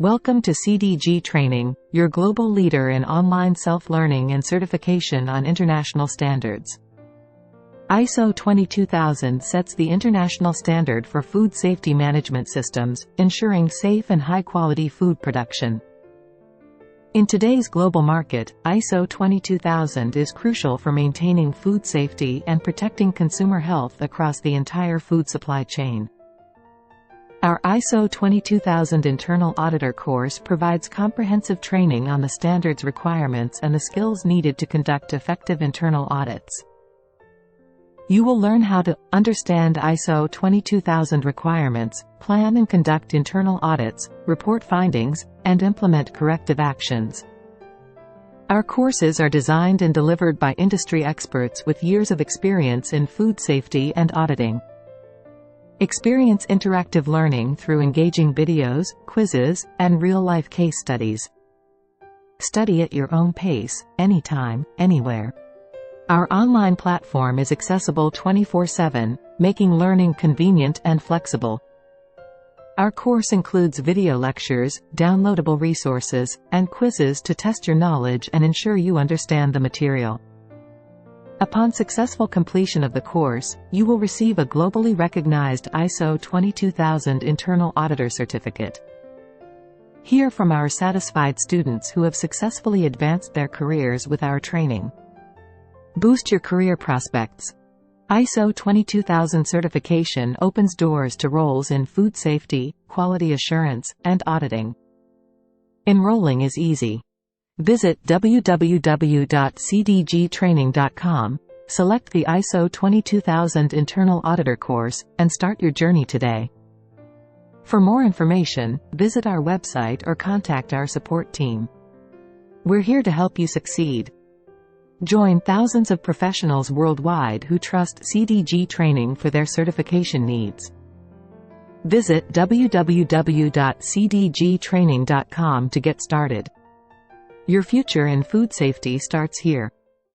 Welcome to CDG Training, your global leader in online self-learning and certification on international standards. ISO 22000 sets the international standard for food safety management systems, ensuring safe and high-quality food production. In today's global market, ISO 22000 is crucial for maintaining food safety and protecting consumer health across the entire food supply chain. Our ISO 22000 Internal Auditor course provides comprehensive training on the standards requirements and the skills needed to conduct effective internal audits. You will learn how to understand ISO 22000 requirements, plan and conduct internal audits, report findings, and implement corrective actions. Our courses are designed and delivered by industry experts with years of experience in food safety and auditing. Experience interactive learning through engaging videos, quizzes, and real-life case studies. Study at your own pace, anytime, anywhere. Our online platform is accessible 24/7, making learning convenient and flexible. Our course includes video lectures, downloadable resources, and quizzes to test your knowledge and ensure you understand the material. Upon successful completion of the course, you will receive a globally recognized ISO 22000 Internal Auditor certificate. Hear from our satisfied students who have successfully advanced their careers with our training. Boost your career prospects. ISO 22000 certification opens doors to roles in food safety, quality assurance, and auditing. Enrolling is easy. Visit www.cdgtraining.com, select the ISO 22000 Internal Auditor course, and start your journey today. For more information, visit our website or contact our support team. We're here to help you succeed. Join thousands of professionals worldwide who trust CDG Training for their certification needs. Visit www.cdgtraining.com to get started. Your future in food safety starts here.